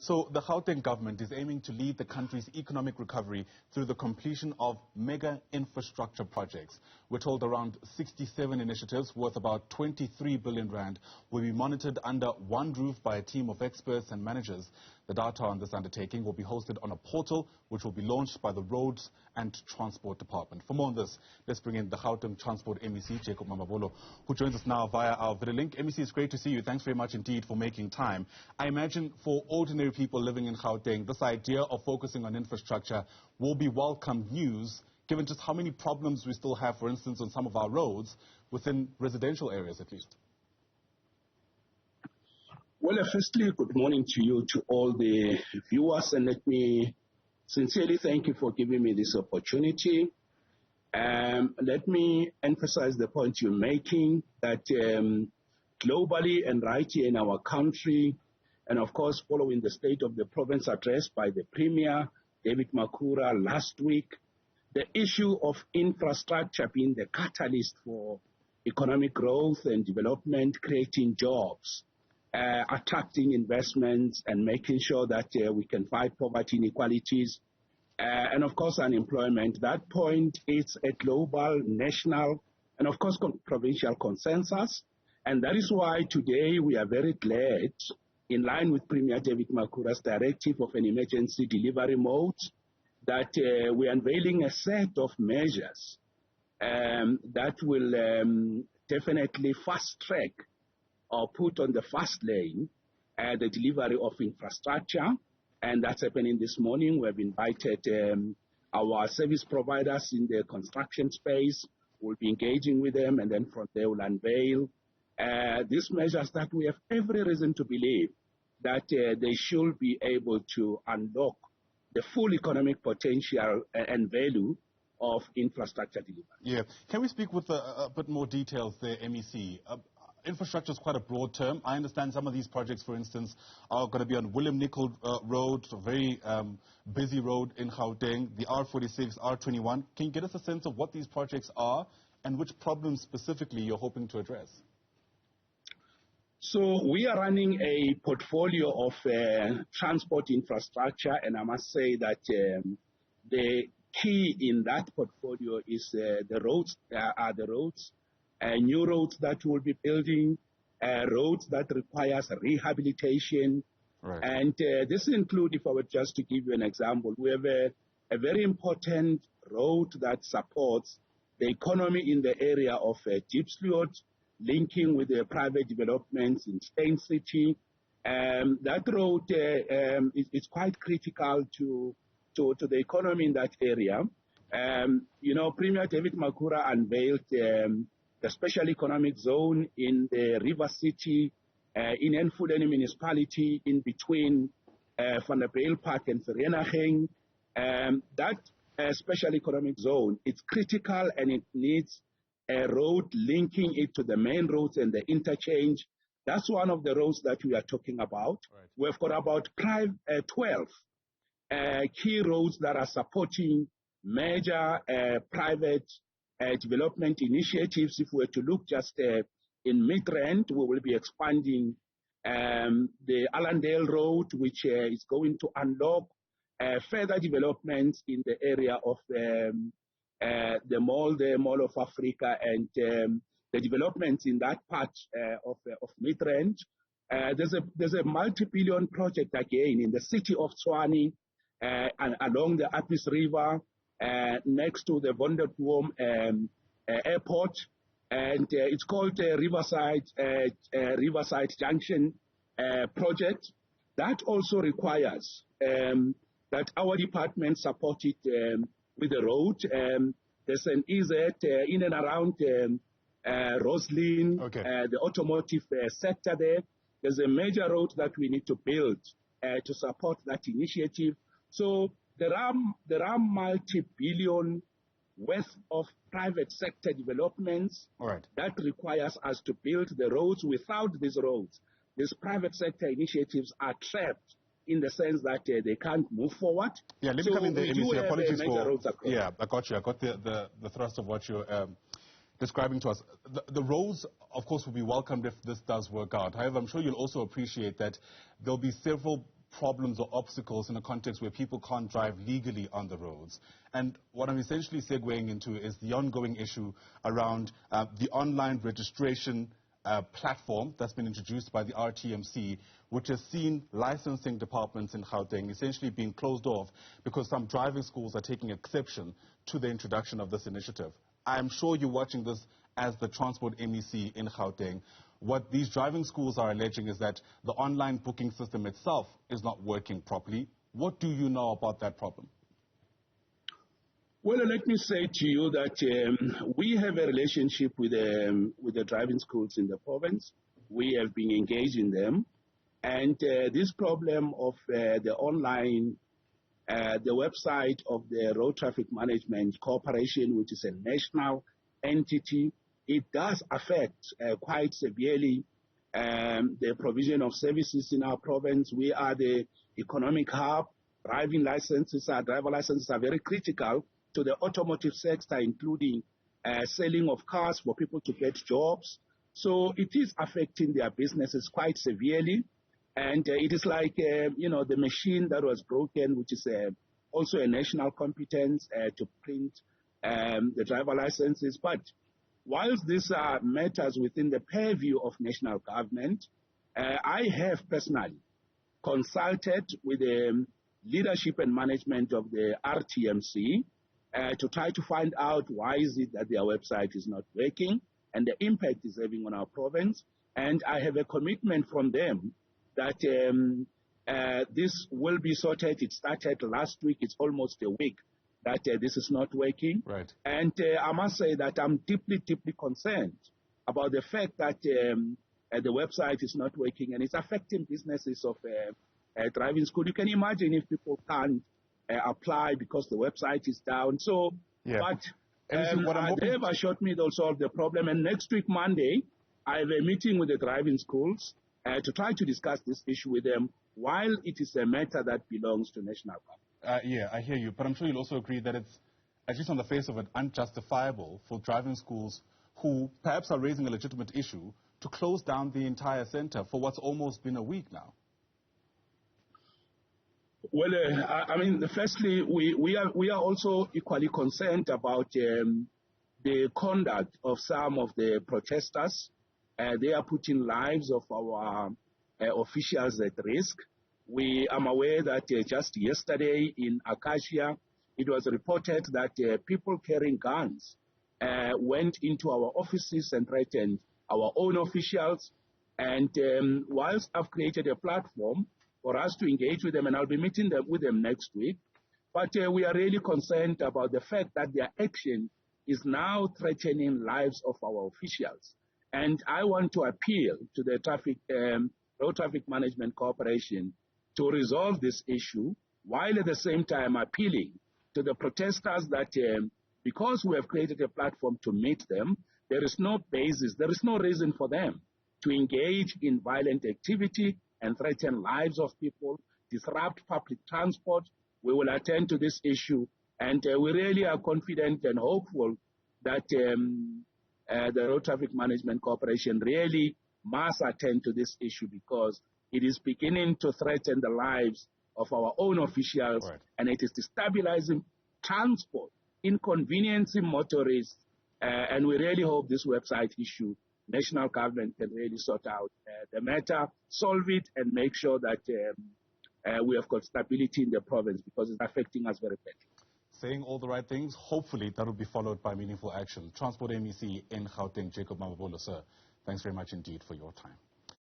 So the Gauteng government is aiming to lead the country's economic recovery through the completion of mega infrastructure projects. We're told around 67 initiatives worth about 23 billion rand will be monitored under one roof by a team of experts and managers. The data on this undertaking will be hosted on a portal which will be launched by the Roads and Transport Department. For more on this, let's bring in the Gauteng Transport MEC, Jacob Mamabolo, who joins us now via our video link. MEC, it's great to see you. Thanks very much indeed for making time. I imagine for ordinary people living in Gauteng, this idea of focusing on infrastructure will be welcome news, given just how many problems we still have, for instance, on some of our roads, within residential areas at least. Well, firstly, good morning to you, to all the viewers, and let me sincerely thank you for giving me this opportunity. Let me emphasize the point you're making, that globally and right here in our country, and of course following the State of the Province address by the Premier, David Makhura, last week, the issue of infrastructure being the catalyst for economic growth and development, creating jobs, attracting investments and making sure that we can fight poverty inequalities, and of course unemployment. That point is a global, national, and of course provincial consensus. And that is why today we are very glad, in line with Premier David Makhura's directive of an emergency delivery mode, that we are unveiling a set of measures that will definitely fast track or put on the fast lane the delivery of infrastructure. And that's happening this morning. We have invited our service providers in the construction space. We'll be engaging with them, and then from there we'll unveil these measures that we have every reason to believe that they should be able to unlock the full economic potential and value of infrastructure delivery. Yeah. Can we speak with a bit more details there, MEC? Infrastructure is quite a broad term. I understand some of these projects, for instance, are going to be on Willem Nicol Road, a very busy road in Gauteng, the R46, R21. Can you get us a sense of what these projects are and which problems specifically you're hoping to address? So we are running a portfolio of transport infrastructure, and I must say that the key in that portfolio is the roads. New roads that we'll be building, roads that requires rehabilitation. Right. And this includes, if I were just to give you an example, we have a very important road that supports the economy in the area of Diepsloot, linking with the private developments in Steyn City. That road is quite critical to the economy in that area. You know, Premier David Makhura unveiled the special economic zone in the River City, in Enfuleni municipality, in between Van der Bijl Park and Vereeniging. That special economic zone, it's critical, and it needs a road linking it to the main roads and the interchange. That's one of the roads that we are talking about. Right. We've got about 12 key roads that are supporting major private development initiatives. If we were to look just in Midrand, we will be expanding the Allendale Road, which is going to unlock further developments in the area of the Mall of Africa, and the developments in that part of Midrand. There's a multi-billion project again in the city of Tshwane, and along the Apis River, next to the Wonderboom Airport, and it's called Riverside Junction project. That also requires that our department support it with the road. There's an EZ in and around Roslyn, okay. The automotive sector there. There's a major road that we need to build to support that initiative. So there are multi-billion worth of private sector developments. Right. That requires us to build the roads. Without these roads, these private sector initiatives are trapped in the sense that they can't move forward. Yeah, let me come in there, MEC. Apologies for... Yeah, I got you. I got the thrust of what you're describing to us. The roads, of course, will be welcomed if this does work out. However, I'm sure you'll also appreciate that there'll be several problems or obstacles in a context where people can't drive legally on the roads. And what I'm essentially segueing into is the ongoing issue around the online registration platform that's been introduced by the RTMC, which has seen licensing departments in Gauteng essentially being closed off because some driving schools are taking exception to the introduction of this initiative. I'm sure you're watching this as the Transport MEC in Gauteng. What these driving schools are alleging is that the online booking system itself is not working properly. What do you know about that problem? Well, let me say to you that we have a relationship with the driving schools in the province. We have been engaged in them. And this problem of the online, the website of the Road Traffic Management Corporation, which is a national entity, it does affect quite severely the provision of services in our province. We are the economic hub. Driver licenses are very critical to the automotive sector, including selling of cars for people to get jobs. So it is affecting their businesses quite severely. And it is like, the machine that was broken, which is also a national competence to print the driver licenses. But whilst these are matters within the purview of national government, I have personally consulted with the leadership and management of the RTMC to try to find out why is it that their website is not working and the impact it's having on our province. And I have a commitment from them that this will be sorted. It started last week. It's almost a week that this is not working. Right. And I must say that I'm deeply, deeply concerned about the fact that the website is not working and it's affecting businesses of driving school. You can imagine if people can't apply because the website is down. So, yeah. But they have assured me they'll solve the problem. And next week, Monday, I have a meeting with the driving schools to try to discuss this issue with them while it is a matter that belongs to national government. Yeah, I hear you. But I'm sure you'll also agree that it's, at least on the face of it, unjustifiable for driving schools who perhaps are raising a legitimate issue to close down the entire center for what's almost been a week now. Well, firstly, we are also equally concerned about the conduct of some of the protesters. They are putting lives of our officials at risk. We am aware that just yesterday in Acacia, it was reported that people carrying guns went into our offices and threatened our own officials. And whilst I've created a platform for us to engage with them, and I'll be meeting with them next week, but we are really concerned about the fact that their action is now threatening lives of our officials. And I want to appeal to the Road Traffic Management Corporation to resolve this issue, while at the same time appealing to the protesters that because we have created a platform to meet them, there is no basis, there is no reason for them to engage in violent activity and threaten lives of people, disrupt public transport. We will attend to this issue, and we really are confident and hopeful that the Road Traffic Management Corporation really must attend to this issue because it is beginning to threaten the lives of our own officials, right, and it is destabilizing transport, inconveniencing motorists, and we really hope this website issue, national government can really sort out the matter, solve it, and make sure that we have got stability in the province because it's affecting us very badly. Saying all the right things, hopefully that will be followed by meaningful action. Transport MEC in Gauteng, Mamabolo, sir, thanks very much indeed for your time.